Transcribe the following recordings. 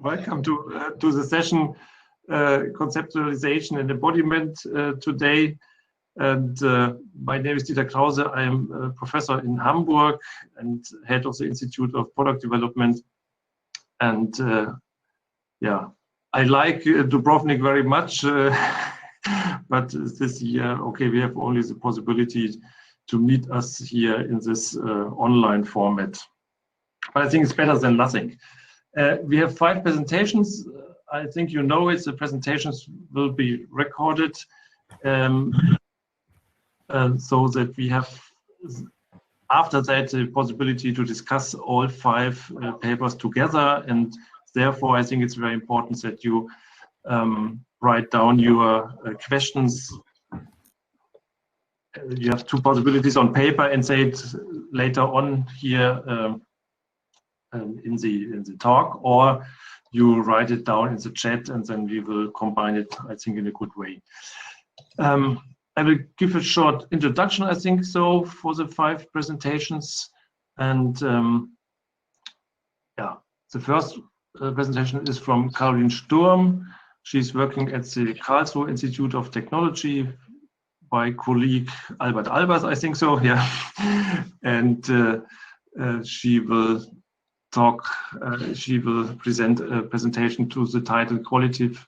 Welcome to the session Conceptualization and Embodiment today. And my name is Krause. I am a professor in Hamburg and head of the Institute of Product Development. And yeah, I like Dubrovnik very much, but this year, okay, we have only the possibility to meet us here in this online format. But I think it's better than nothing. We have 5 presentations. I think you know it. The presentations will be recorded so that we have, after that, the possibility to discuss all 5 papers together. And therefore, I think it's very important that you write down your questions. You have 2 possibilities on paper and say it later on here in the talk, or you write it down in the chat and then we will combine it, I think, in a good way. I will give a short introduction, I think, so for the 5 presentations. And yeah, the first presentation is from Carolin Sturm. She's working at the Karlsruhe Institute of Technology by colleague Albers, I think so, yeah. And she will present a presentation to the title Qualitative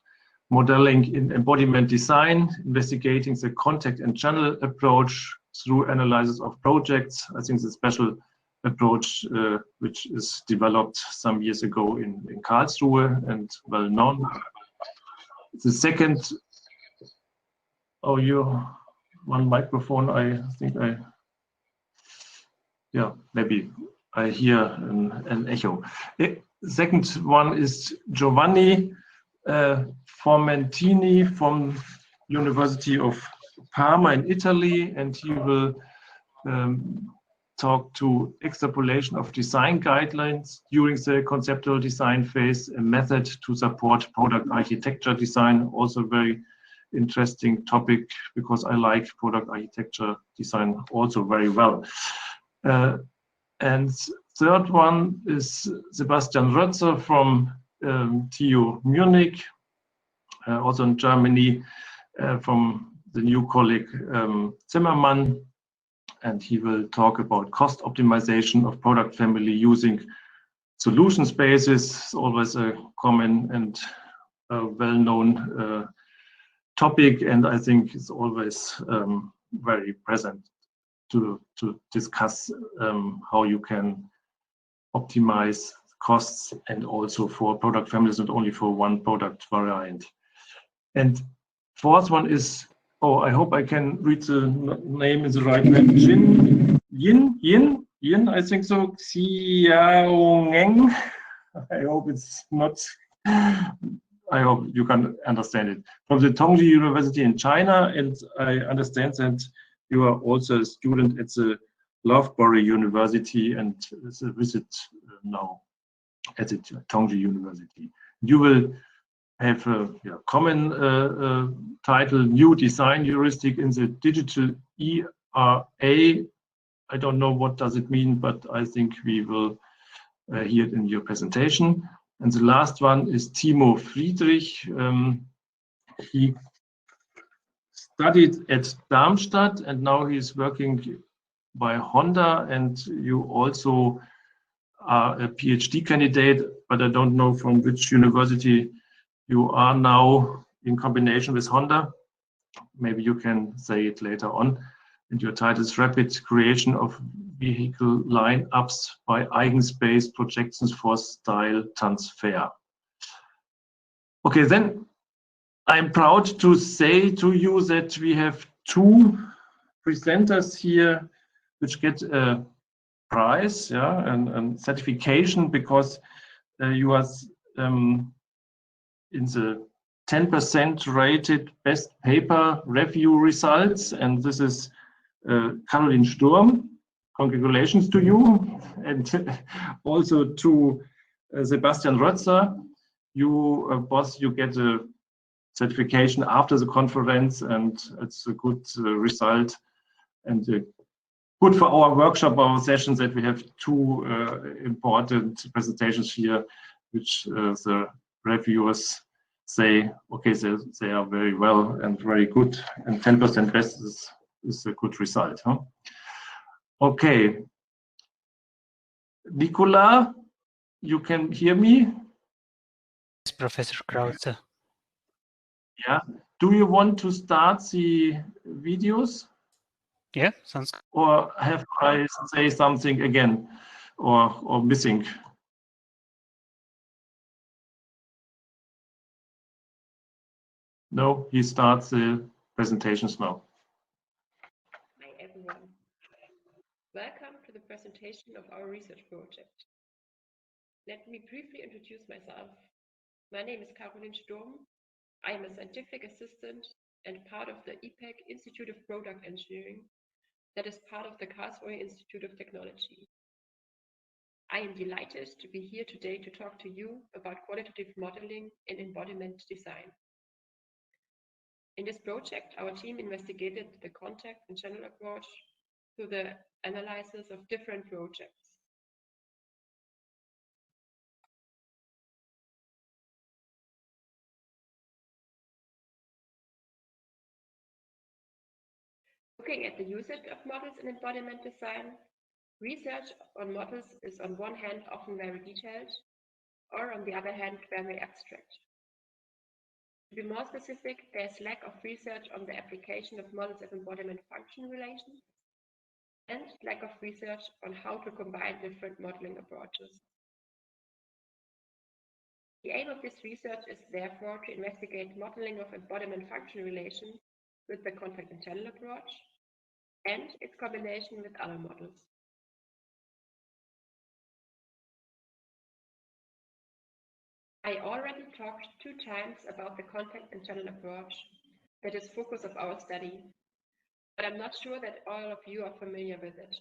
Modeling in Embodiment Design, investigating the contact and channel approach through analysis of projects. I think the special approach which is developed some years ago in Karlsruhe and well known. The second, oh, you one microphone, I think yeah, maybe I hear an echo. The second one is Giovanni Formentini from University of Parma in Italy, and he will talk to extrapolation of design guidelines during the conceptual design phase, a method to support product architecture design. Also very interesting topic because I like product architecture design also very well. And third one is Sebastian Rötzer from TU Munich, also in Germany, from the new colleague Zimmermann, and he will talk about cost optimization of product family using solution spaces. It's always a common and well-known topic, and I think it's always very present to discuss how you can optimize costs and also for product families, not only for one product variant. And fourth one is, oh, I hope I can read the name in the right way. Yin, I think so. Xiaongeng. I hope it's not. I hope you can understand it. From the Tongji University in China, and I understand that you are also a student at the Loughborough University and it's a visit now at the Tongji University. You will have a common title, New Design Heuristic in the Digital ERA. I don't know what does it mean, but I think we will hear it in your presentation. And the last one is Timo Friedrich. He studied at Darmstadt and now he's working by Honda, and you also are a PhD candidate, but I don't know from which university you are now in combination with Honda. Maybe you can say it later on. And your title is Rapid Creation of Vehicle Line-Ups by Eigenspace Projections for Style Transfer. Okay, then I'm proud to say to you that we have 2 presenters here which get a prize, yeah, and certification because you are in the 10% rated best paper review results, and this is Carolin Sturm. Congratulations to you, and also to Sebastian Rötzer. You both, you get a certification after the conference, and it's a good result and good for our workshop, our sessions, that we have 2 important presentations here, which the reviewers say, okay, they are very well and very good, and 10% best is a good result. Huh? Okay. Nicola, you can hear me? Yes, Professor Krause. Yeah. Do you want to start the videos? Yeah, sounds good. Or have I say something again or missing? No, he starts the presentations now. Hi everyone. Welcome to the presentation of our research project. Let me briefly introduce myself. My name is Carolin Sturm. I am a scientific assistant and part of the IPEC Institute of Product Engineering that is part of the Karlsruhe Institute of Technology. I am delighted to be here today to talk to you about qualitative modeling and embodiment design. In this project, our team investigated the contact and channel approach through the analysis of different projects. Looking at the usage of models in embodiment design, research on models is on one hand often very detailed, or on the other hand very abstract. To be more specific, there is lack of research on the application of models of embodiment function relations, and lack of research on how to combine different modeling approaches. The aim of this research is therefore to investigate modeling of embodiment function relation with the contact and channel approach and its combination with other models. I already talked 2 times about the contact and channel approach that is focus of our study, but I'm not sure that all of you are familiar with it.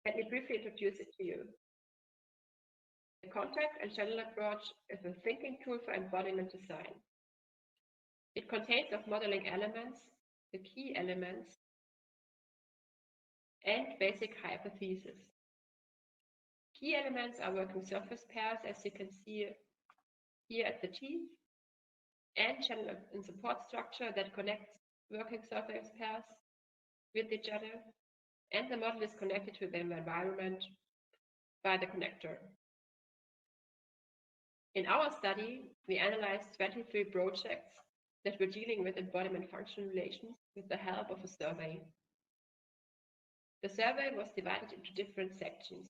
Let me briefly introduce it to you. The contact and channel approach is a thinking tool for embodiment design. It contains of modeling elements, the key elements, and basic hypotheses. Key elements are working surface pairs, as you can see here at the T, and channel and support structure that connects working surface pairs with each other, and the model is connected to the environment by the connector. In our study, we analyzed 23 projects that were dealing with embodiment function relations with the help of a survey. The survey was divided into different sections.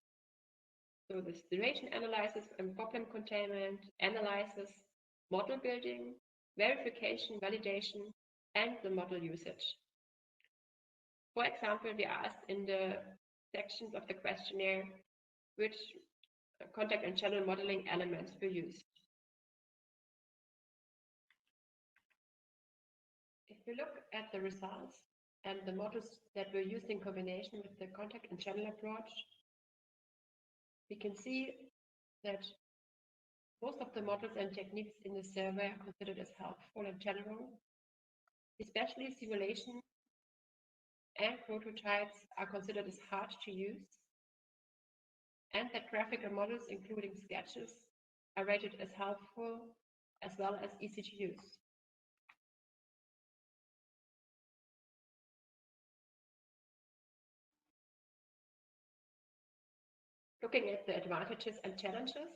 So the situation analysis and problem containment, analysis, model building, verification, validation, and the model usage. For example, we asked in the sections of the questionnaire which contact and channel modeling elements were used. If we look at the results and the models that were used in combination with the contact and channel approach, we can see that most of the models and techniques in the survey are considered as helpful in general. Especially simulation and prototypes are considered as hard to use, and that graphical models, including sketches, are rated as helpful as well as easy to use. Looking at the advantages and challenges,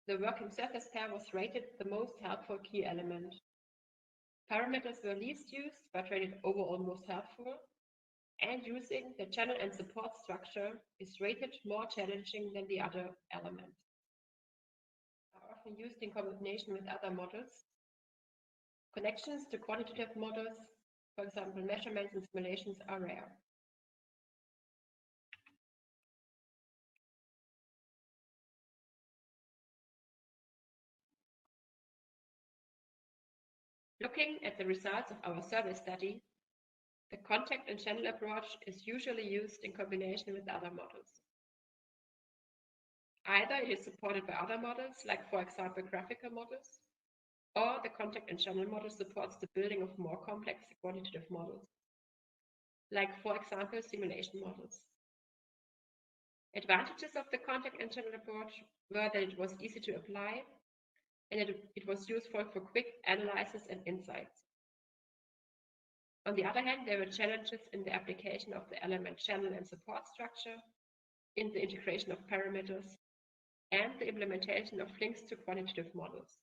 the working surface pair was rated the most helpful key element. Parameters were least used but rated overall most helpful, and using the channel and support structure is rated more challenging than the other elements. Are often used in combination with other models. Connections to quantitative models, for example, measurements and simulations, are rare. Looking at the results of our survey study, the contact and channel approach is usually used in combination with other models. Either it is supported by other models, like for example graphical models, or the contact and channel model supports the building of more complex quantitative models, like for example simulation models. Advantages of the contact and channel approach were that it was easy to apply, and it was useful for quick analysis and insights. On the other hand, there were challenges in the application of the element channel and support structure, in the integration of parameters, and the implementation of links to quantitative models.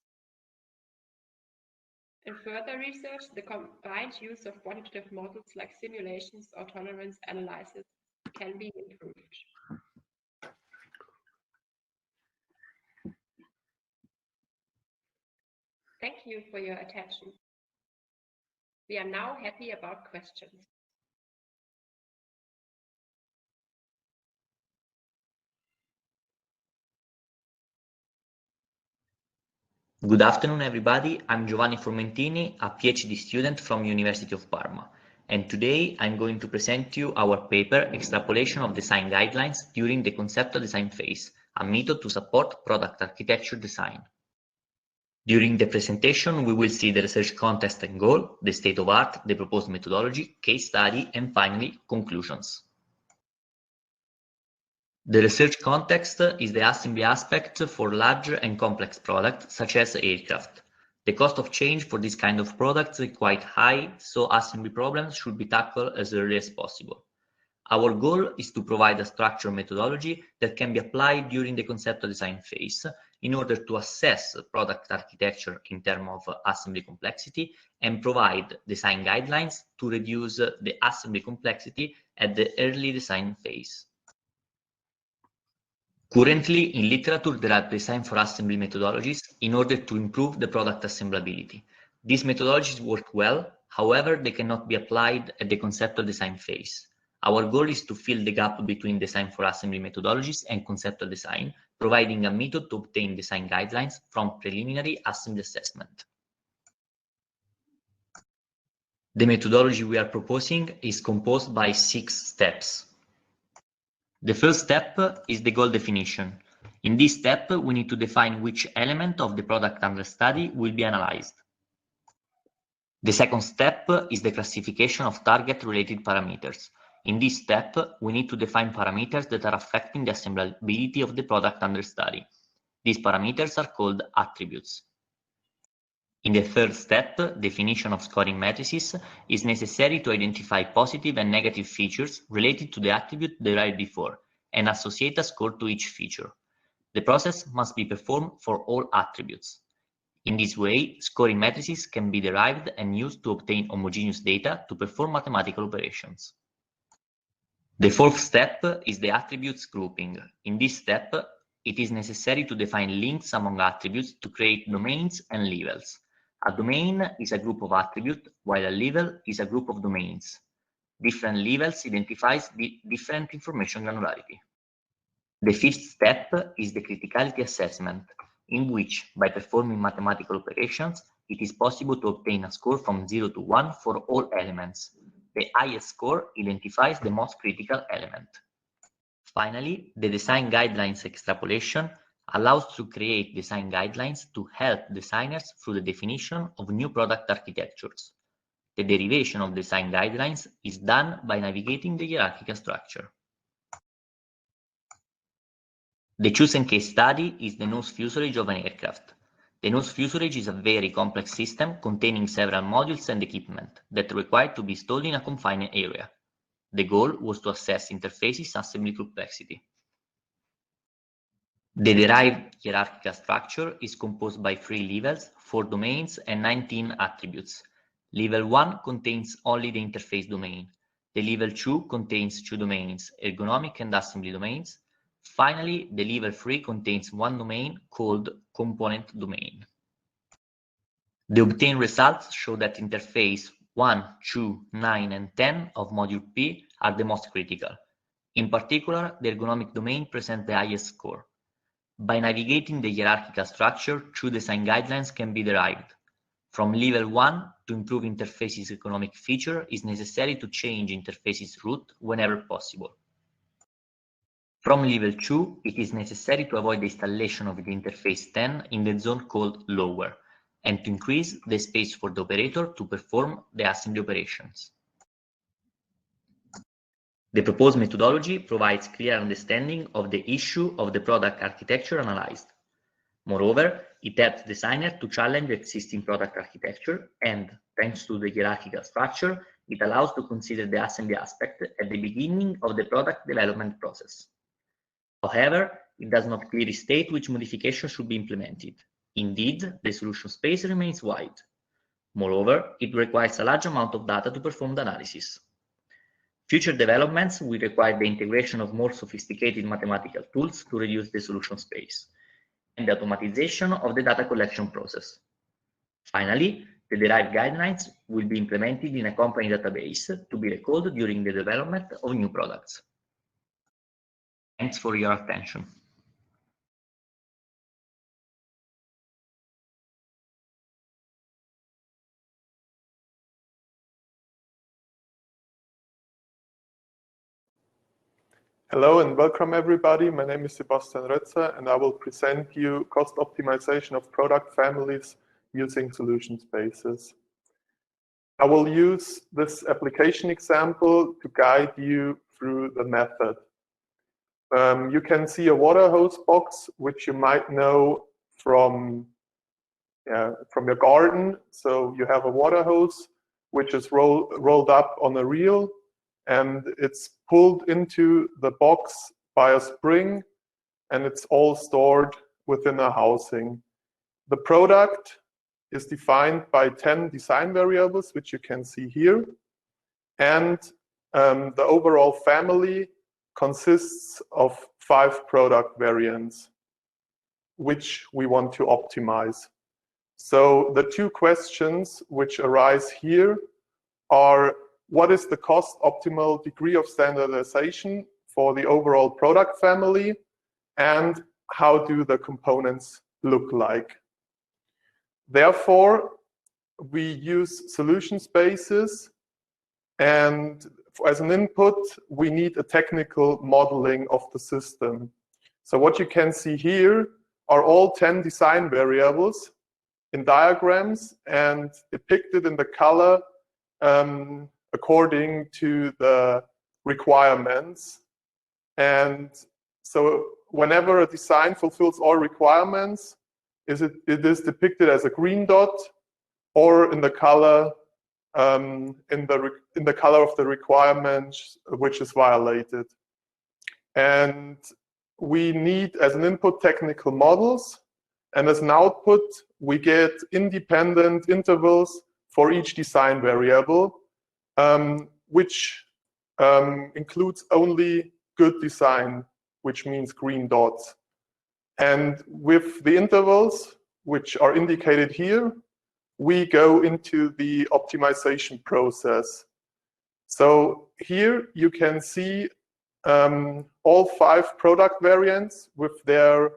In further research, the combined use of quantitative models like simulations or tolerance analysis can be improved. Thank you for your attention. We are now happy about questions. Good afternoon, everybody. I'm Giovanni Formentini, a PhD student from University of Parma. And today I'm going to present to you our paper, Extrapolation of Design Guidelines during the Conceptual Design Phase, a method to support product architecture design. During the presentation, we will see the research context and goal, the state of art, the proposed methodology, case study, and finally, conclusions. The research context is the assembly aspect for large and complex products, such as aircraft. The cost of change for this kind of products is quite high, so assembly problems should be tackled as early as possible. Our goal is to provide a structured methodology that can be applied during the conceptual design phase in order to assess product architecture in terms of assembly complexity and provide design guidelines to reduce the assembly complexity at the early design phase. Currently, in literature, there are design for assembly methodologies in order to improve the product assemblability. These methodologies work well, however, they cannot be applied at the conceptual design phase. Our goal is to fill the gap between design for assembly methodologies and conceptual design, providing a method to obtain design guidelines from preliminary assembly assessment. The methodology we are proposing is composed by 6 steps. The first step is the goal definition. In this step, we need to define which element of the product under study will be analyzed. The second step is the classification of target-related parameters. In this step, we need to define parameters that are affecting the assemblability of the product under study. These parameters are called attributes. In the third step, definition of scoring matrices is necessary to identify positive and negative features related to the attribute derived before and associate a score to each feature. The process must be performed for all attributes. In this way, scoring matrices can be derived and used to obtain homogeneous data to perform mathematical operations. The fourth step is the attributes grouping. In this step, it is necessary to define links among attributes to create domains and levels. A domain is a group of attributes, while a level is a group of domains. Different levels identifies the different information granularity. The fifth step is the criticality assessment, in which, by performing mathematical operations, it is possible to obtain a score from 0 to 1 for all elements. The highest score identifies the most critical element. Finally, the design guidelines extrapolation allows to create design guidelines to help designers through the definition of new product architectures. The derivation of design guidelines is done by navigating the hierarchical structure. The chosen case study is the nose fuselage of an aircraft. The nose fuselage is a very complex system containing several modules and equipment that are required to be installed in a confined area. The goal was to assess interfaces assembly complexity. The derived hierarchical structure is composed by 3 levels, 4 domains, and 19 attributes. Level 1 contains only the interface domain. The level 2 contains 2 domains, ergonomic and assembly domains. Finally, the level 3 contains 1 domain called component domain. The obtained results show that interface 1, 2, 9, and 10 of module P are the most critical. In particular, the ergonomic domain presents the highest score. By navigating the hierarchical structure, 2 design guidelines can be derived. From level 1, to improve interface's ergonomic feature, is necessary to change interface's route whenever possible. From level 2, it is necessary to avoid the installation of the interface 10 in the zone called lower, and to increase the space for the operator to perform the assembly operations. The proposed methodology provides clear understanding of the issue of the product architecture analyzed. Moreover, it helps designers to challenge existing product architecture, and thanks to the hierarchical structure, it allows to consider the assembly aspect at the beginning of the product development process. However, it does not clearly state which modifications should be implemented. Indeed, the solution space remains wide. Moreover, it requires a large amount of data to perform the analysis. Future developments will require the integration of more sophisticated mathematical tools to reduce the solution space, and the automatization of the data collection process. Finally, the derived guidelines will be implemented in a company database to be recalled during the development of new products. Thanks for your attention. Hello and welcome everybody. My name is Sebastian Rötzer and I will present you cost optimization of product families using solution spaces. I will use this application example to guide you through the method. You can see a water hose box, which you might know from your garden. So you have a water hose, which is rolled up on a reel, and it's pulled into the box by a spring, and it's all stored within a housing. The product is defined by 10 design variables, which you can see here. And the overall family consists of 5 product variants, which we want to optimize. So the 2 questions which arise here are: what is the cost optimal degree of standardization for the overall product family, and how do the components look like? Therefore, we use solution spaces, and as an input, we need a technical modeling of the system. So what you can see here are all 10 design variables in diagrams and depicted in the color according to the requirements. And so whenever a design fulfills all requirements, it is depicted as a green dot or in the color in the color of the requirement which is violated. And we need as an input technical models, and as an output we get independent intervals for each design variable, which includes only good design, which means green dots. And with the intervals, which are indicated here, we go into the optimization process. So here you can see all 5 product variants with their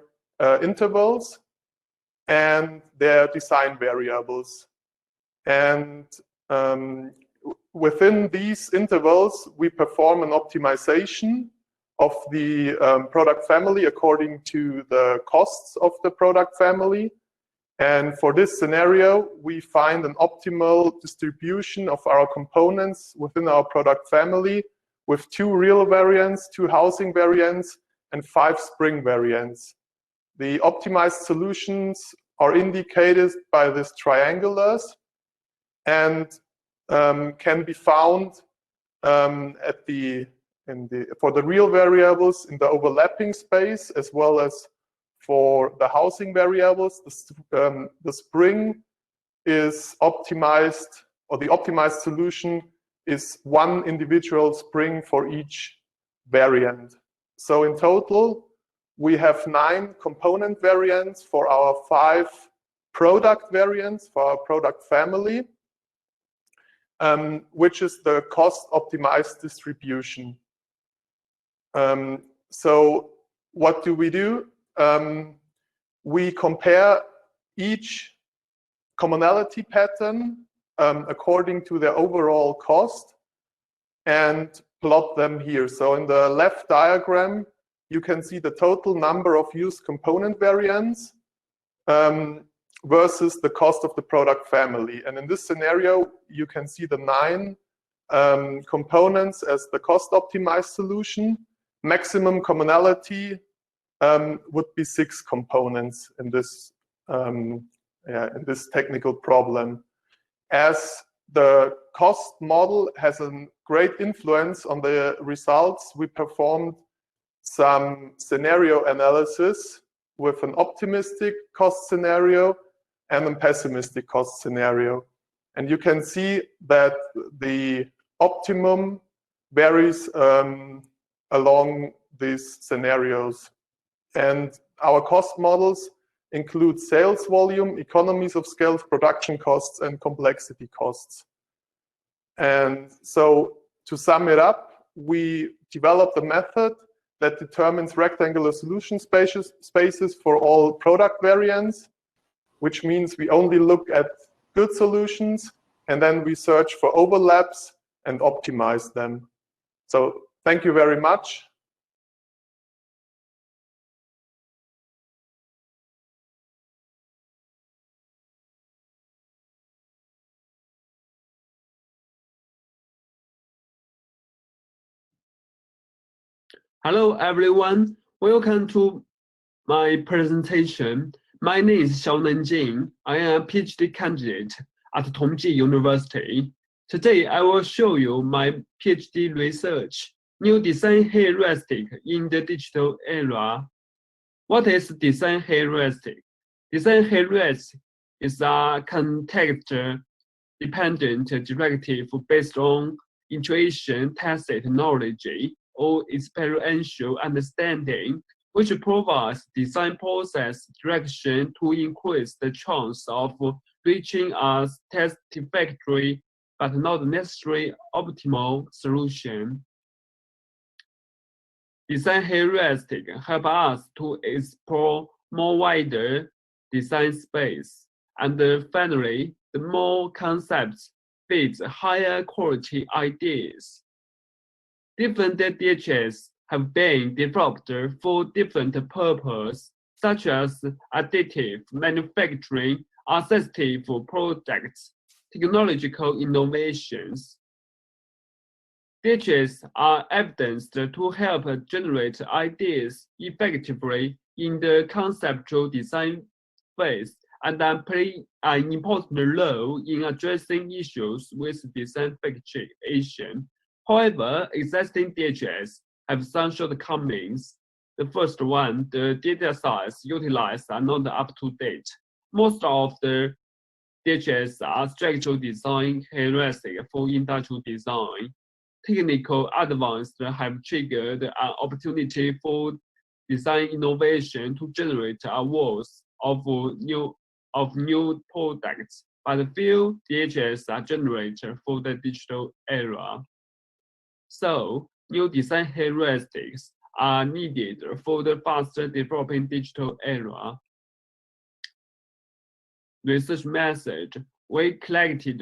intervals and their design variables. And within these intervals, we perform an optimization of the product family according to the costs of the product family. And for this scenario, we find an optimal distribution of our components within our product family with 2 real variants, 2 housing variants, and 5 spring variants. The optimized solutions are indicated by these triangulars and can be found for the real variables in the overlapping space, as well as for the housing variables. The spring is optimized, or the optimized solution is 1 individual spring for each variant. So in total, we have 9 component variants for our 5 product variants for our product family, which is the cost optimized distribution. So what do? We compare each commonality pattern according to their overall cost and plot them here. So in the left diagram, you can see the total number of used component variants versus the cost of the product family. And in this scenario, you can see the 9 components as the cost optimized solution. Maximum commonality would be 6 components in this technical problem. As the cost model has a great influence on the results, we performed some scenario analysis with an optimistic cost scenario and a pessimistic cost scenario. And you can see that the optimum varies along these scenarios. And our cost models include sales volume, economies of scale, production costs, and complexity costs. And so to sum it up, we developed a method that determines rectangular solution spaces for all product variants, which means we only look at good solutions, and then we search for overlaps and optimize them. So thank you very much. Hello, everyone. Welcome to my presentation. My name is Xiaonan Jing. I am a PhD candidate at Tongji University. Today, I will show you my PhD research, New Design Heuristic in the Digital Era. What is design heuristic? Design heuristic is a context-dependent directive based on intuition, tacit knowledge, or experiential understanding, which provides design process direction to increase the chance of reaching a satisfactory but not necessarily optimal solution. Design heuristic help us to explore more wider design space, and finally, the more concepts fit higher quality ideas. Different DHS have been developed for different purposes, such as additive manufacturing, assistive products, technological innovations. DHS are evidenced to help generate ideas effectively in the conceptual design phase and play an important role in addressing issues with design fixation. However, existing DHS have some shortcomings. The first one, the data size utilized are not up to date. Most of the DHS are structural design heuristic for industrial design. Technical advances have triggered an opportunity for design innovation to generate awards of new products, but few DHS are generated for the digital era. So, new design heuristics are needed for the faster developing digital era. Research method, we collected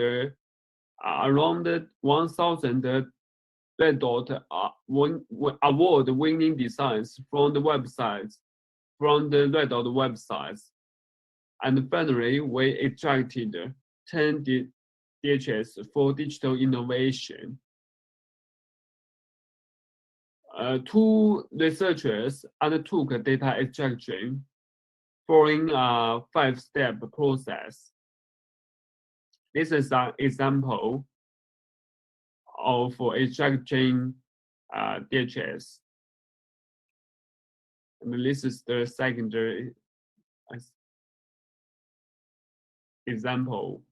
around 1,000 Red Dot award-winning designs from the websites, from the Red Dot websites. And finally, we extracted 10 DHS for digital innovation. 2 researchers undertook data extraction following a 5-step process. This is an example of extracting DHS. And this is the secondary example.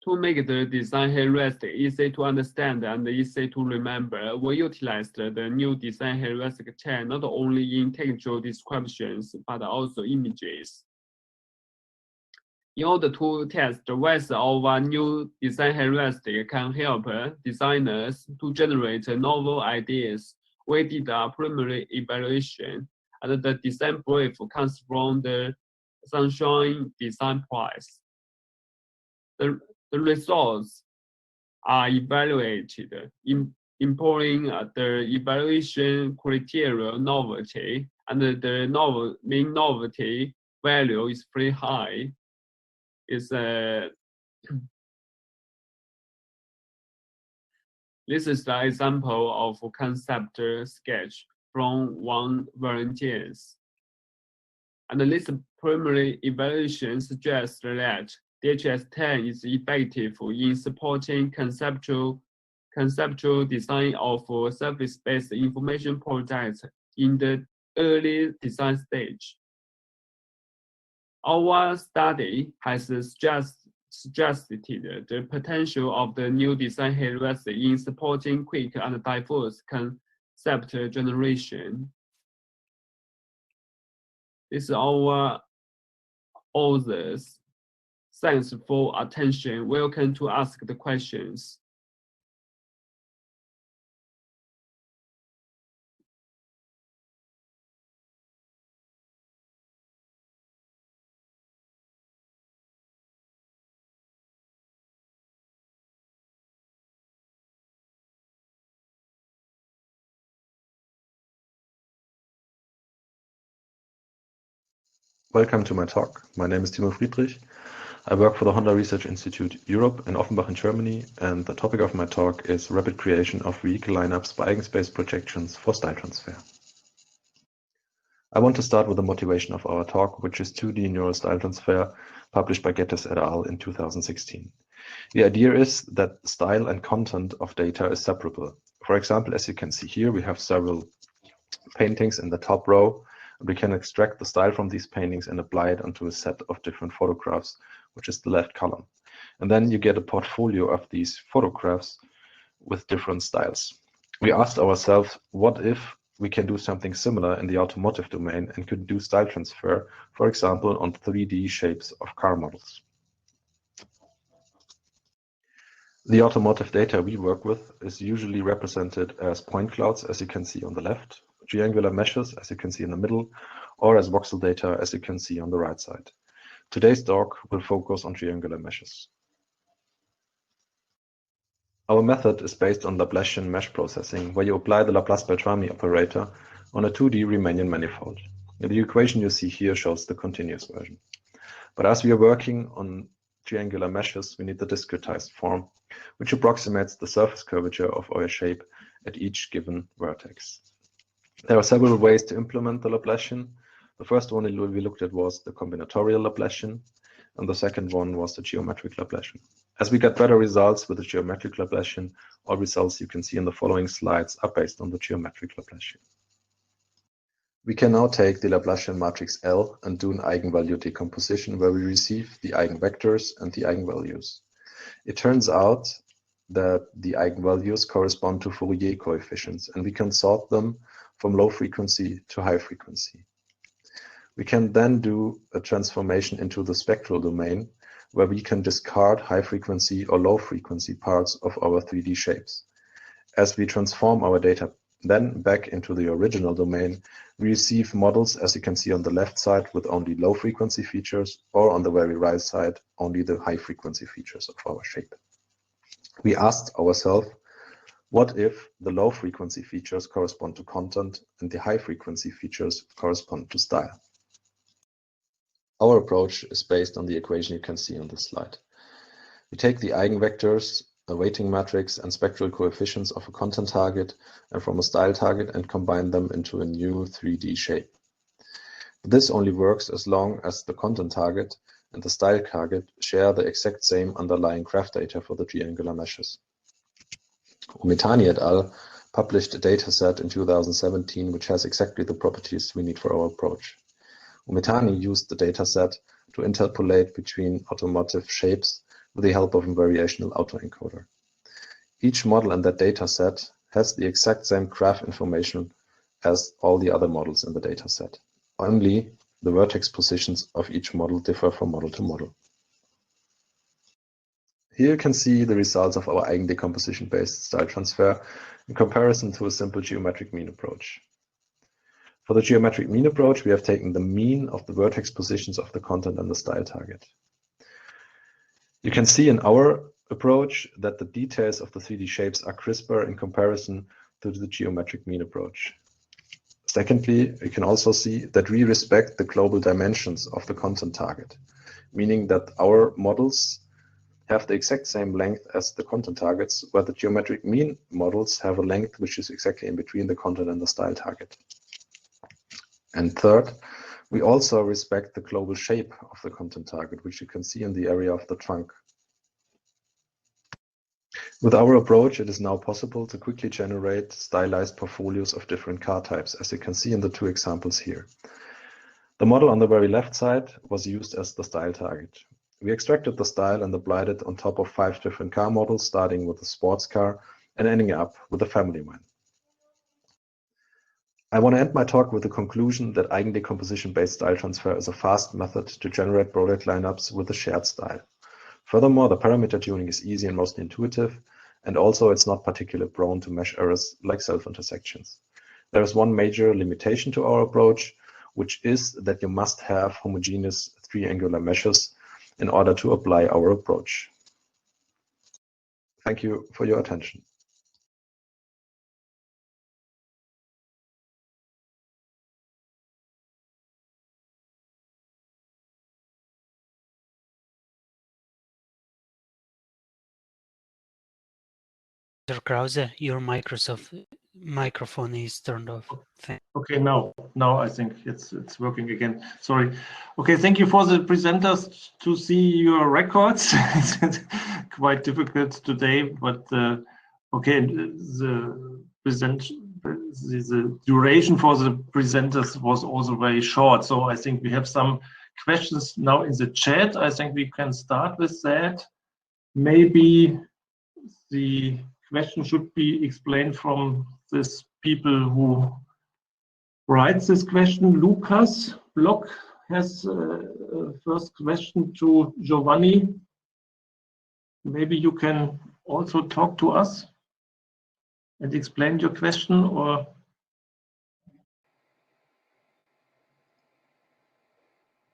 To make the design heuristic easy to understand and easy to remember, we utilized the new design heuristic chain not only in textual descriptions, but also images. In order to test whether our new design heuristic can help designers to generate novel ideas, we did a preliminary evaluation, and the design brief comes from the Sunshine Design Prize. The results are evaluated, employing the evaluation criteria novelty, and the mean novelty value is pretty high. This is the example of concept sketch from 1 volunteers. And this primary evaluation suggests that DHS-10 is effective in supporting conceptual design of surface-based information projects in the early design stage. Our study has suggested the potential of the new design heuristic in supporting quick and diverse concept generation. This is our authors. Thanks for attention. Welcome to ask the questions. Welcome to my talk. My name is Timo Friedrich. I work for the Honda Research Institute Europe in Offenbach in Germany, and the topic of my talk is rapid creation of vehicle lineups by eigenspace projections for style transfer. I want to start with the motivation of our talk, which is 2D neural style transfer, published by Gettys et al. In 2016. The idea is that style and content of data is separable. For example, as you can see here, we have several paintings in the top row. We can extract the style from these paintings and apply it onto a set of different photographs, which is the left column. And then you get a portfolio of these photographs with different styles. We asked ourselves, what if we can do something similar in the automotive domain and could do style transfer, for example, on 3D shapes of car models? The automotive data we work with is usually represented as point clouds, as you can see on the left, triangular meshes, as you can see in the middle, or as voxel data, as you can see on the right side. Today's talk will focus on triangular meshes. Our method is based on Laplacian mesh processing, where you apply the Laplace-Beltrami operator on a 2D Riemannian manifold. The equation you see here shows the continuous version. But as we are working on triangular meshes, we need the discretized form, which approximates the surface curvature of our shape at each given vertex. There are several ways to implement the Laplacian. The first one we looked at was the combinatorial Laplacian, and the second one was the geometric Laplacian. As we get better results with the geometric Laplacian, all results you can see in the following slides are based on the geometric Laplacian. We can now take the Laplacian matrix L and do an eigenvalue decomposition where we receive the eigenvectors and the eigenvalues. It turns out that the eigenvalues correspond to Fourier coefficients, and we can sort them from low frequency to high frequency. We can then do a transformation into the spectral domain, where we can discard high frequency or low frequency parts of our 3D shapes. As we transform our data then back into the original domain, we receive models, as you can see on the left side, with only low frequency features, or on the very right side, only the high frequency features of our shape. We asked ourselves, what if the low frequency features correspond to content and the high frequency features correspond to style? Our approach is based on the equation you can see on this slide. We take the eigenvectors, a weighting matrix, and spectral coefficients of a content target and from a style target and combine them into a new 3D shape. This only works as long as the content target and the style target share the exact same underlying graph data for the triangular meshes. Umetani et al. Published a dataset in 2017 which has exactly the properties we need for our approach. Umetani used the dataset to interpolate between automotive shapes with the help of a variational autoencoder. Each model in that dataset has the exact same graph information as all the other models in the dataset. Only the vertex positions of each model differ from model to model. Here you can see the results of our eigendecomposition-based style transfer in comparison to a simple geometric mean approach. For the geometric mean approach, we have taken the mean of the vertex positions of the content and the style target. You can see in our approach that the details of the 3D shapes are crisper in comparison to the geometric mean approach. Secondly, we can also see that we respect the global dimensions of the content target, meaning that our models have the exact same length as the content targets, where the geometric mean models have a length which is exactly in between the content and the style target. And third, we also respect the global shape of the content target, which you can see in the area of the trunk. With our approach, it is now possible to quickly generate stylized portfolios of different car types, as you can see in the two examples here. The model on the very left side was used as the style target. We extracted the style and applied it on top of 5 different car models, starting with a sports car and ending up with a family one. I want to end my talk with the conclusion that eigendecomposition-based style transfer is a fast method to generate product lineups with a shared style. Furthermore, the parameter tuning is easy and mostly intuitive, and also it's not particularly prone to mesh errors like self-intersections. There is one major limitation to our approach, which is that you must have homogeneous 3-angular meshes in order to apply our approach. Thank you for your attention. Mr. Krause, your microphone is turned off. Okay, now I think it's working again. Sorry. Okay, thank you for the presenters to see your records. It's quite difficult today, but okay, the duration for the presenters was also very short. So I think we have some questions now in the chat. I think we can start with that. Maybe the question should be explained from this people who writes this question. Lucas Block has first question to Giovanni. Maybe you can also talk to us and explain your question, or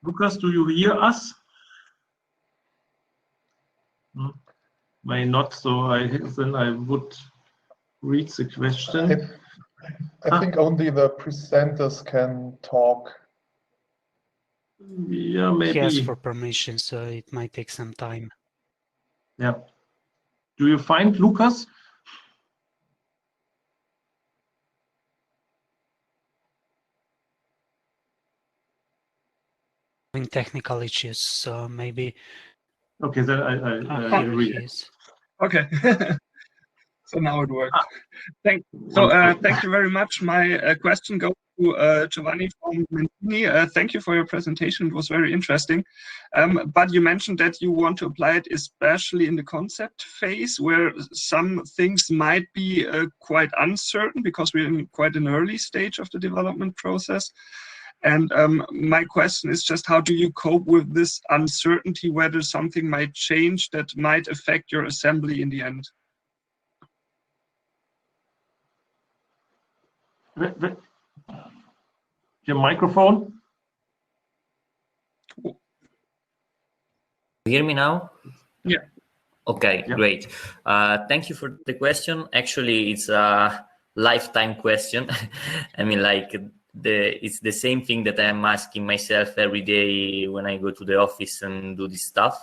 Lucas, do you hear us? May not, so then I would read the question. I think only the presenters can talk. Yeah, maybe. He asked for permission, so it might take some time. Yeah. Do you find Lucas? Having technical issues, so maybe. Okay, then I read it. Okay. So now it worked. Thank you very much. My question goes to Giovanni from Formentini. Thank you for your presentation. It was very interesting. But you mentioned that you want to apply it especially in the concept phase, where some things might be quite uncertain because we're in quite an early stage of the development process. And my question is just, how do you cope with this uncertainty, whether something might change that might affect your assembly in the end? Your microphone? You hear me now? Yeah. Okay, yeah. Great. Thank you for the question. Actually, it's a lifetime question. I mean, like, it's the same thing that I'm asking myself every day when I go to the office and do this stuff.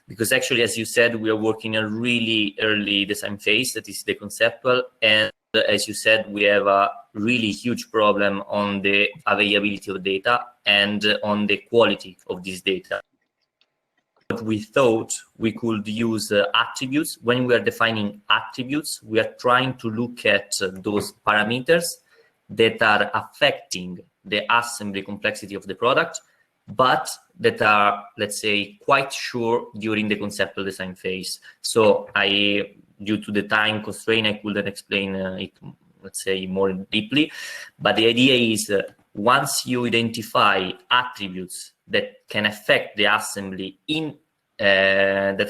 Because actually, as you said, we are working in a really early design phase, that is the conceptual. And as you said, we have a really huge problem on the availability of data and on the quality of this data. But we thought we could use attributes. When we are defining attributes, we are trying to look at those parameters that are affecting the assembly complexity of the product, but that are, let's say, quite sure during the conceptual design phase. So due to the time constraint, I couldn't explain it, let's say, more deeply. But the idea is once you identify attributes that can affect the assembly and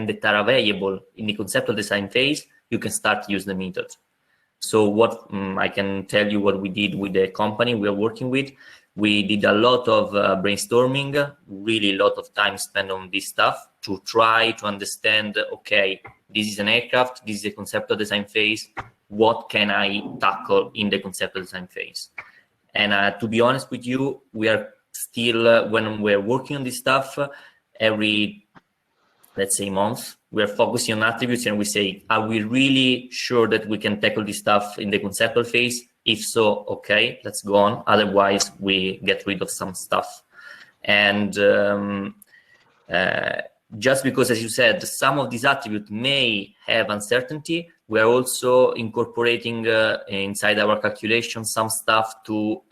that are available in the conceptual design phase, you can start to use the method. So what I can tell you what we did with the company we are working with. We did a lot of brainstorming, really a lot of time spent on this stuff to try to understand, okay, this is an aircraft, this is a conceptual design phase, what can I tackle in the conceptual design phase? And to be honest with you, we are still, when we're working on this stuff, every let's say, months. We are focusing on attributes and we say, are we really sure that we can tackle this stuff in the conceptual phase? If so, okay, let's go on. Otherwise, we get rid of some stuff. And just because, as you said, some of these attributes may have uncertainty, we are also incorporating inside our calculation some stuff to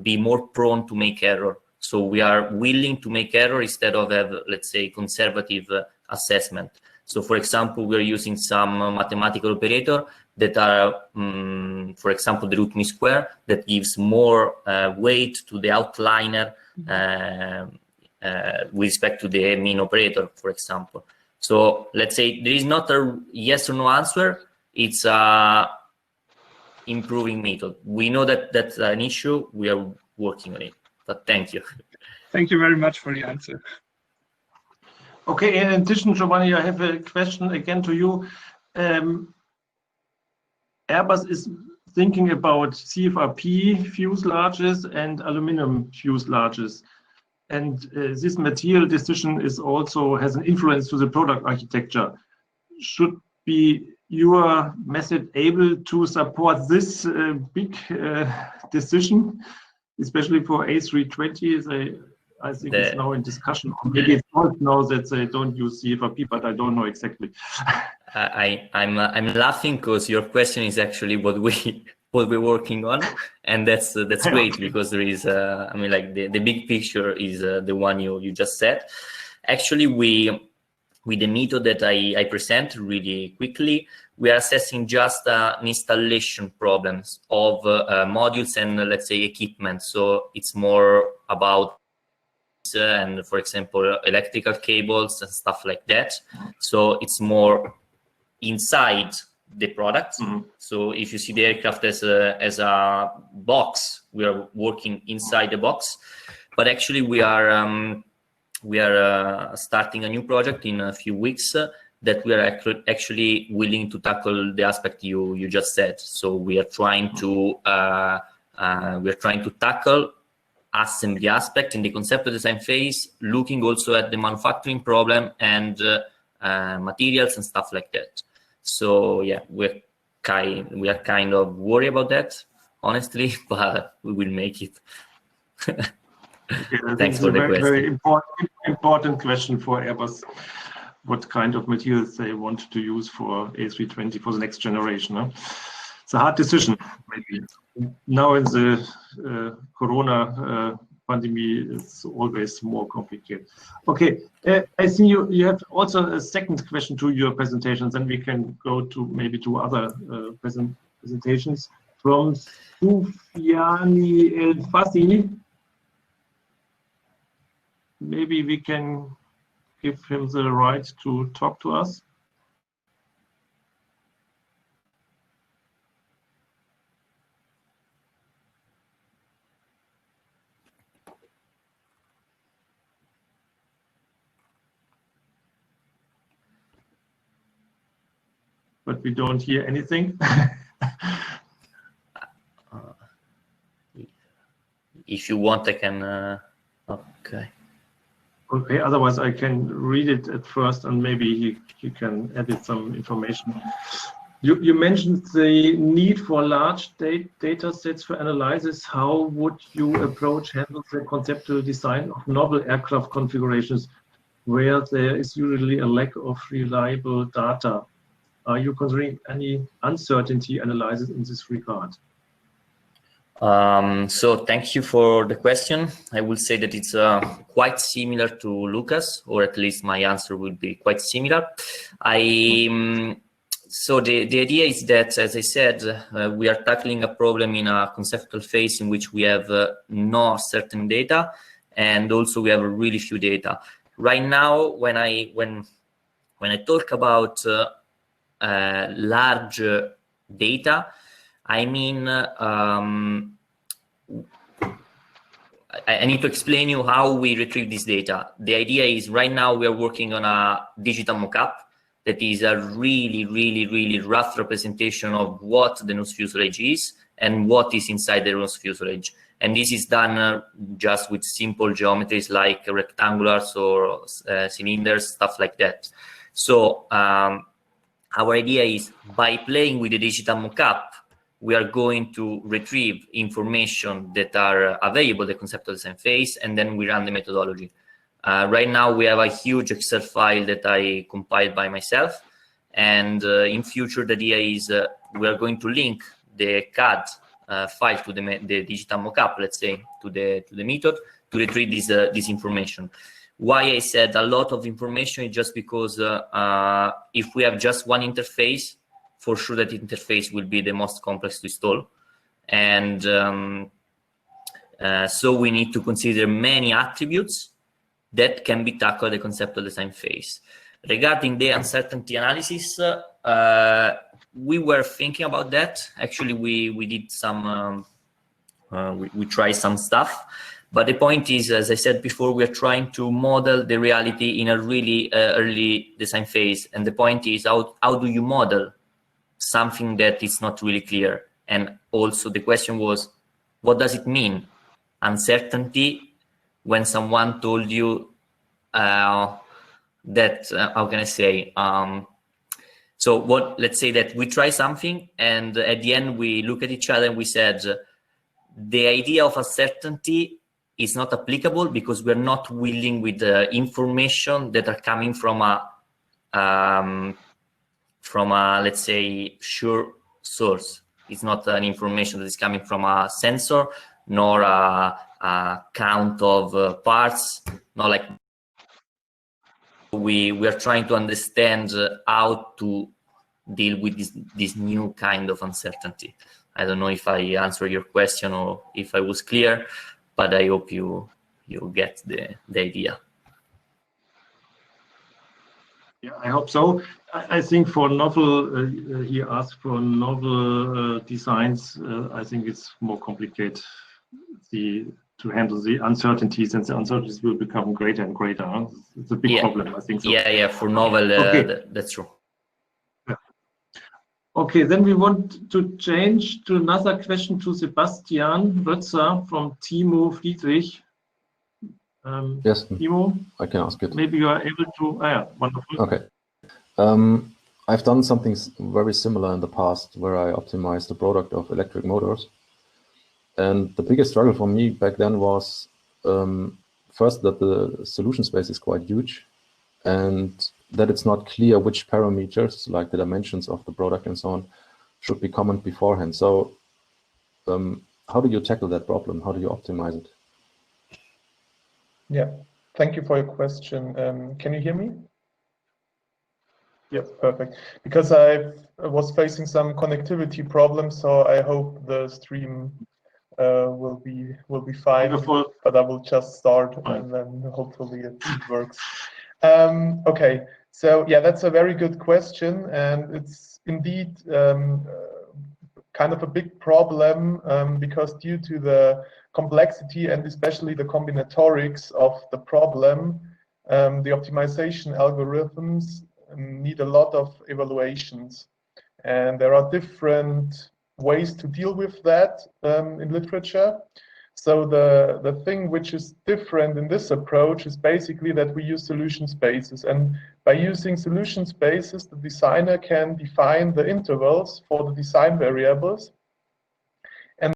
be more prone to make error. So we are willing to make error instead of have, let's say, conservative assessment. So, for example, we are using some mathematical operator that are, for example, the root mean square that gives more weight to the outliner with respect to the mean operator, for example. So let's say there is not a yes or no answer. It's a improving method. We know that that's an issue. We are working on it. But thank you. Thank you very much for the answer. Okay, in addition, Giovanni, I have a question again to you. Airbus is thinking about CFRP fuselages and aluminum fuselages. And this material decision is also has an influence to the product architecture. Should be your method able to support this big decision, especially for A320? I think it's now in discussion. Or maybe it's not now that they don't use CFRP, but I don't know exactly. I'm laughing because your question is actually what we're working on, and that's great because there is I mean, like the big picture is the one you just said. Actually, with the method that I present really quickly, we are assessing just an installation problems of modules and, let's say, equipment. So it's more about and, for example, electrical cables and stuff like that. So it's more inside the product. So if you see the aircraft as a box, we are working inside the box. But actually, we are starting a new project in a few weeks that we are actually willing to tackle the aspect you just said. So we are trying to tackle assembly aspect in the conceptual design phase, looking also at the manufacturing problem and materials and stuff like that. So yeah, we are kind of worried about that, honestly, but we will make it. Okay, Thanks for the question. Very important question for Airbus. What kind of materials they want to use for A320 for the next generation? Huh? It's a hard decision, maybe. Now in the Corona pandemic, it's always more complicated. Okay, I see you have also a second question to your presentation. Then we can go to maybe to other presentations from Soufiane El Fassi. Maybe we can give him the right to talk to us. But we don't hear anything. If you want, I can. Okay. Okay. Otherwise, I can read it at first, and maybe he can edit some information. You mentioned the need for large data sets for analysis. How would you handle the conceptual design of novel aircraft configurations where there is usually a lack of reliable data? Are you considering any uncertainty analysis in this regard? So thank you for the question. I will say that it's quite similar to Lucas, or at least my answer will be quite similar. So the idea is that, as I said, we are tackling a problem in a conceptual phase in which we have no certain data, and also we have really few data. Right now, when I talk about large data, I mean, I need to explain you how we retrieve this data. The idea is right now we are working on a digital mockup that is a really rough representation of what the nose fuselage is, and what is inside the Eron's fuselage. And this is done just with simple geometries like rectangulars or cylinders, stuff like that. So our idea is, by playing with the digital mockup, we are going to retrieve information that are available in the conceptual design phase, and then we run the methodology. Right now, we have a huge Excel file that I compiled by myself. And in future, the idea is we are going to link the CAD file to the digital mockup, let's say, to the method to retrieve this information. Why I said a lot of information is just because if we have just one interface, for sure that interface will be the most complex to install. And so we need to consider many attributes that can be tackled at the conceptual design phase. Regarding the uncertainty analysis, we were thinking about that. Actually, we did some, we tried some stuff. But the point is, as I said before, we are trying to model the reality in a really early design phase. And the point is, how do you model something that is not really clear? And also the question was, what does it mean, uncertainty, when someone told you that, how can I say, so let's say that we try something, and at the end we look at each other and we said, the idea of uncertainty is not applicable because we're not willing with the information that are coming from a let's say, sure source. It's not an information that is coming from a sensor, nor a count of parts, not like we are trying to understand how to deal with this new kind of uncertainty. I don't know if I answered your question or if I was clear, but I hope you get the idea. Yeah, I hope so. I think for novel, he asked for novel designs. I think it's more complicated to handle the uncertainties, and the uncertainties will become greater and greater. Huh? It's a big problem, I think so. Yeah, for novel, okay. That's true. Yeah. Okay, then we want to change to another question to Sebastian Rötzer from Timo Friedrich. Yes, Timo, I can ask it. Maybe you are able to, yeah, wonderful. Okay. I've done something very similar in the past where I optimized the product of electric motors. And the biggest struggle for me back then was first that the solution space is quite huge and that it's not clear which parameters, like the dimensions of the product and so on, should be commented beforehand. So how do you tackle that problem? How do you optimize it? Yeah, thank you for your question. Can you hear me? Yes, perfect. Because I was facing some connectivity problems, so I hope the stream will be fine. Wonderful. But I will just start and then hopefully it works. Okay, so yeah, that's a very good question, and it's indeed kind of a big problem because due to the complexity and especially the combinatorics of the problem, the optimization algorithms need a lot of evaluations, and there are different ways to deal with that in literature. So the thing which is different in this approach is basically that we use solution spaces, and by using solution spaces, the designer can define the intervals for the design variables. And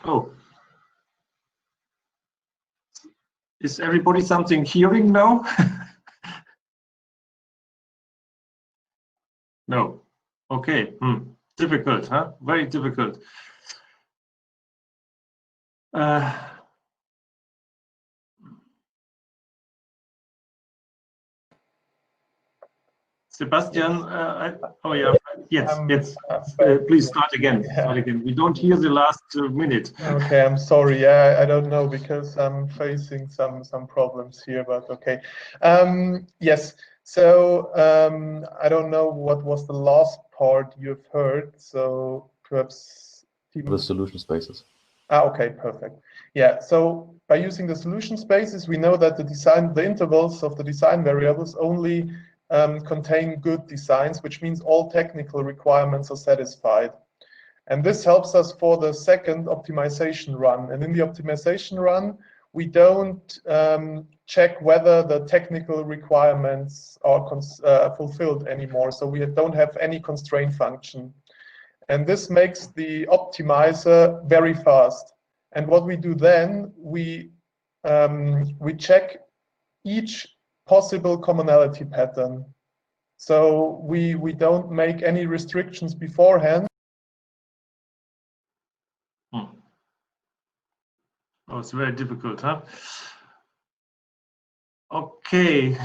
oh, is everybody something hearing now? No. Okay. Difficult, huh? Very difficult. Sebastian, oh yeah, yes. Please start again. Yeah. Start again. We don't hear the last minute. Okay, I'm sorry. Yeah, I don't know because I'm facing some problems here, but okay. Yes. So I don't know what was the last part you've heard. So perhaps the solution spaces. Okay, perfect. Yeah, so by using the solution spaces, we know that the intervals of the design variables only contain good designs, which means all technical requirements are satisfied. And this helps us for the second optimization run. And in the optimization run, we don't check whether the technical requirements are fulfilled anymore. So we don't have any constraint function. And this makes the optimizer very fast. And what we do then, we check each possible commonality pattern. So we don't make any restrictions beforehand. Oh, it's very difficult, huh? Okay.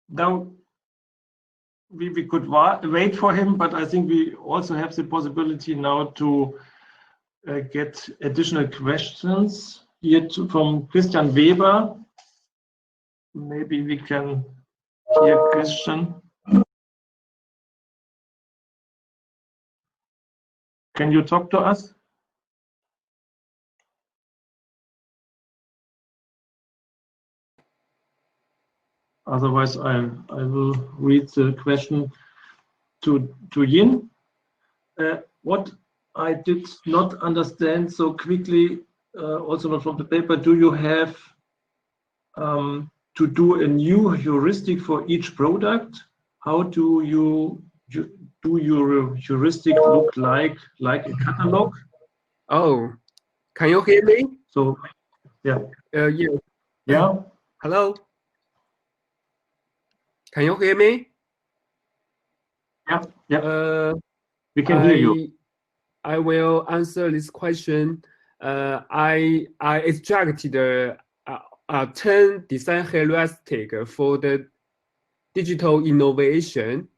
Now we could wait for him, but I think we also have the possibility now to get additional questions here from Christian Weber. Maybe we can hear Christian. Can you talk to us? Otherwise, I will read the question to Yin. What I did not understand so quickly, also not from the paper, do you have to do a new heuristic for each product? How do you do your heuristic look like a catalog? Oh, can you hear me? So, yeah. Yeah. Yeah. Hello. Can you hear me? Yeah. Yeah. We can hear you. I will answer this question. I extracted 10 design heuristic for the digital innovation.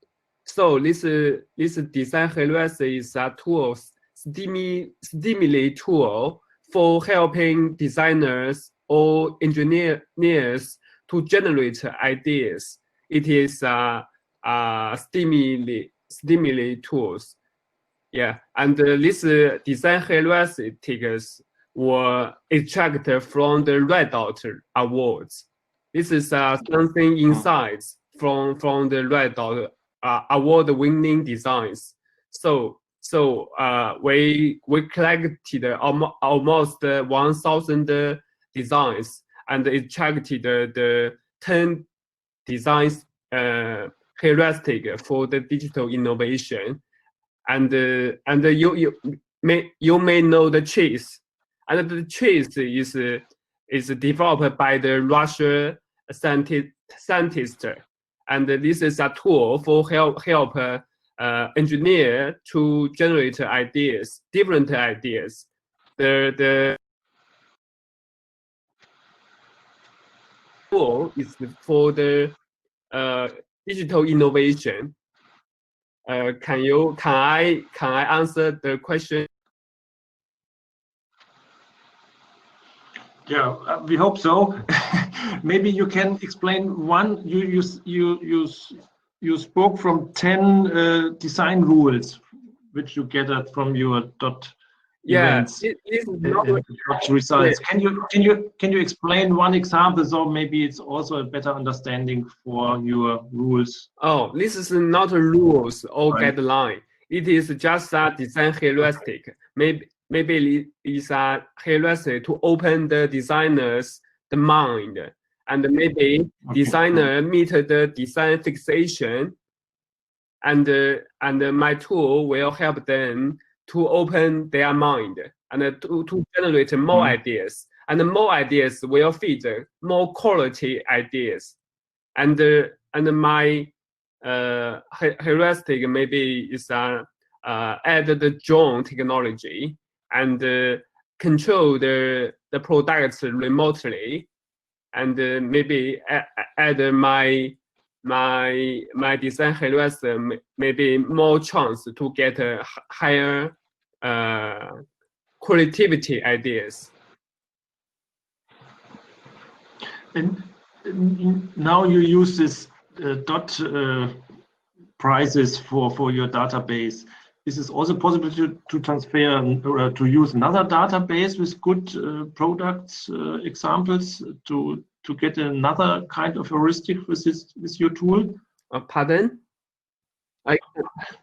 So this design heuristic is a tool, stimuli tool for helping designers or engineers to generate ideas. It is stimuli tools. Yeah, and this design heuristics were extracted from the Red Dot Awards. This is something insights from the Red Dot award-winning designs. So we collected almost 1,000 designs and extracted the 10 designs heuristic for the digital innovation. And you may know the cheese, and the cheese is developed by the Russian scientist, and this is a tool for help engineer to generate ideas, different ideas. The tool is for the digital innovation. Can I answer the question? Yeah, we hope so. Maybe you can explain one. You spoke from 10 design rules, which you gathered from your dot events. This is not results. Can you explain one example, so maybe it's also a better understanding for your rules? Oh, this is not a rules or guideline. It is just a design heuristic. Maybe it's a heuristic to open the designer's mind, and maybe designer meet the design fixation, and my tool will help them to open their mind and to generate more ideas, and more ideas will feed more quality ideas, and my heuristic maybe is add the drone technology and control the products remotely, and maybe add my design heuristic maybe more chance to get higher qualitative ideas. And now you use this dot prices for your database. is it also possible to transfer or to use another database with good products examples to get another kind of heuristic with your tool? Pardon?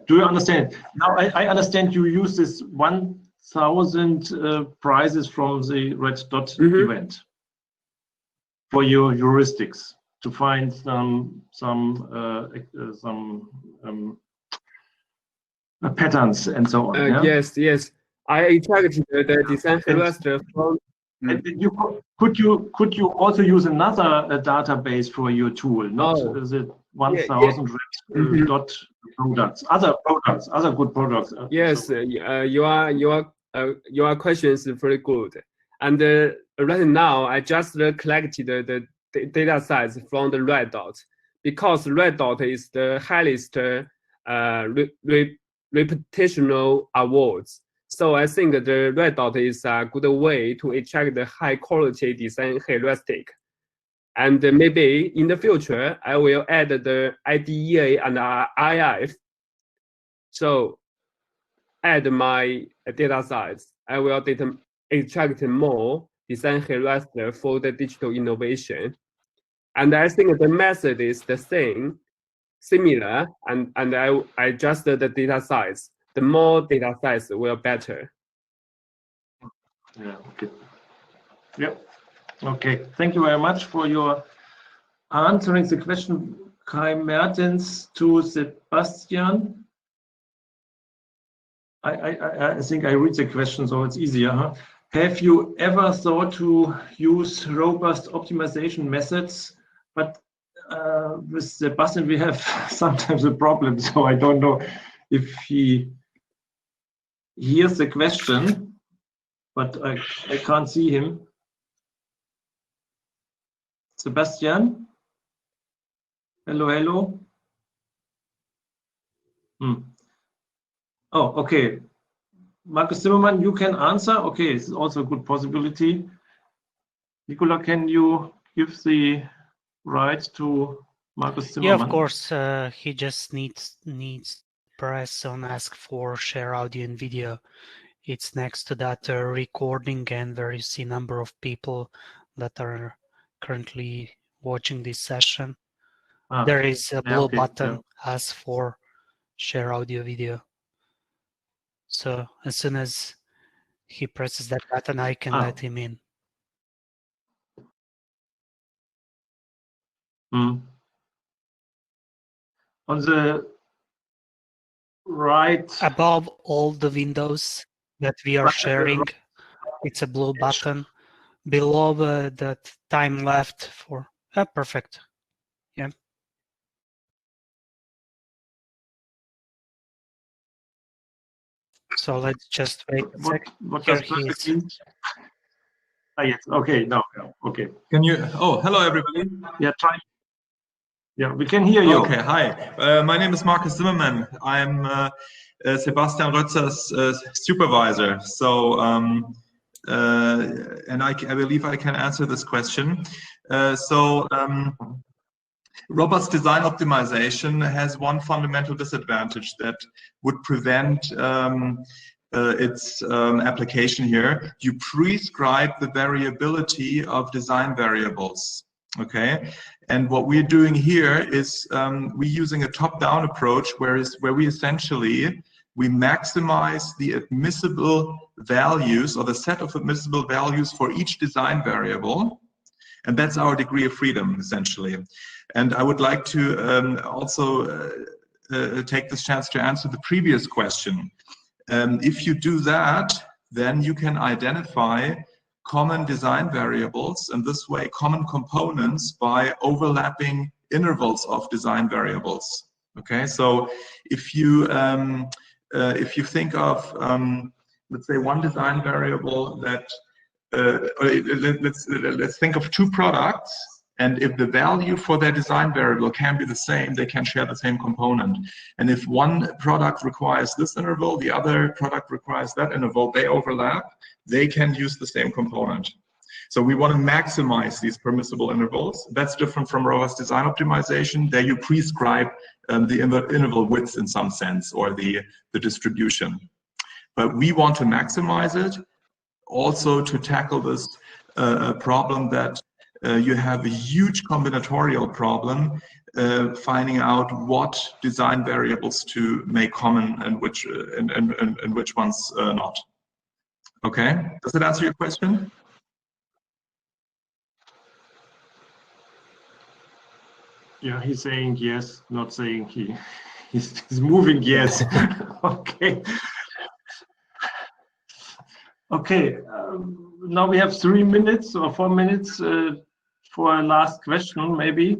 Do you understand? Now I understand you use this 1,000 prizes from the red dot event for your heuristics to find some patterns and so on. Yeah? Yes, yes. I checked the design heuristic from. And could you also use another database for your tool, not the 1,000 dot products, other good products. Yes, your question is very good. And right now, I just collected the data sets from the red dot because red dot is the highest reputational awards. So I think the red dot is a good way to extract the high quality design heuristic. And maybe in the future, I will add the IDEA and IF. So add my data sets. I will extract more design heuristic for the digital innovation. And I think the method is the same, similar, and I adjusted the data size. The more data size will better. Yeah, okay. Yep. Okay, thank you very much for your answering the question, Kai Mertens to Sebastian. I think I read the question, so it's easier. Huh? Have you ever thought to use robust optimization methods? But with Sebastian, we have sometimes a problem, so I don't know if he hears the question, but I can't see him. Sebastian? Hello, hello. Oh, okay. Markus Zimmermann, you can answer. Okay, it's also a good possibility. Nicola, can you give the right to Markus Zimmermann? Yeah, of course. He just needs press on ask for share audio and video. It's next to that recording, and where you see number of people that are currently watching this session. There is a blue button, ask for share audio video. So as soon as he presses that button, I can let him in. On the right above all the windows that we are sharing, it's a blue button. Below that time left for perfect. Yeah. So let's just wait a second. What does perfect mean? Yes. Okay. No. Okay. Can you? Oh, hello everybody. Yeah. Try. Yeah, we can hear you. Okay. Hi. My name is Markus Zimmermann. I'm Sebastian Rötzer's supervisor. So, and I believe I can answer this question. Robust design optimization has one fundamental disadvantage that would prevent its application here. You prescribe the variability of design variables. Okay, and what we're doing here is we're using a top-down approach, where we essentially maximize the admissible values, or the set of admissible values for each design variable, and that's our degree of freedom essentially. And I would like to also take this chance to answer the previous question. If you do that, then you can identify common design variables, and this way common components, by overlapping intervals of design variables. Okay, so if you think of let's say one design variable that let's think of two products, and if the value for their design variable can be the same, they can share the same component. And if one product requires this interval, the other product requires that interval, they overlap, they can use the same component. So we want to maximize these permissible intervals. That's different from robust design optimization. There you prescribe the interval width in some sense, or the distribution. But we want to maximize it also to tackle this problem that you have a huge combinatorial problem finding out what design variables to make common and which ones not. Okay, does that answer your question? Yeah, he's saying yes, not saying he's moving yes. Okay. Okay, now we have 3 minutes or 4 minutes for a last question, maybe.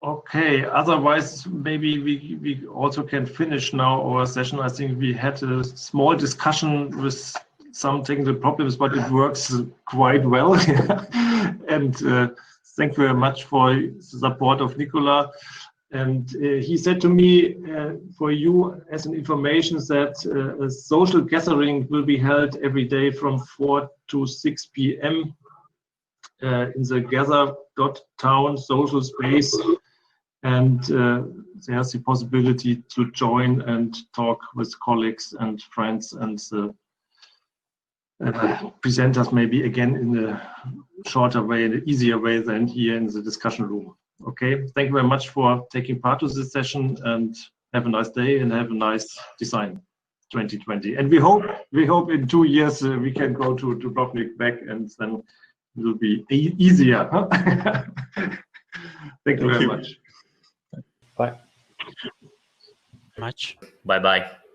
Okay, otherwise maybe we also can finish now our session. I think we had a small discussion with some technical problems, but it works quite well. And thank you very much for the support of Nicola. And he said to me, for you as an information, that a social gathering will be held every day from 4 to 6 p.m. In the gather.town social space. And there's the possibility to join and talk with colleagues and friends and presenters maybe again in a shorter way, in an easier way than here in the discussion room. Okay, thank you very much for taking part of this session, and have a nice day and have a nice design 2020. And we hope in 2 years we can go to Dubrovnik back, and then it will be easier. Huh? Thank you very much. Bye. Much. Bye-bye.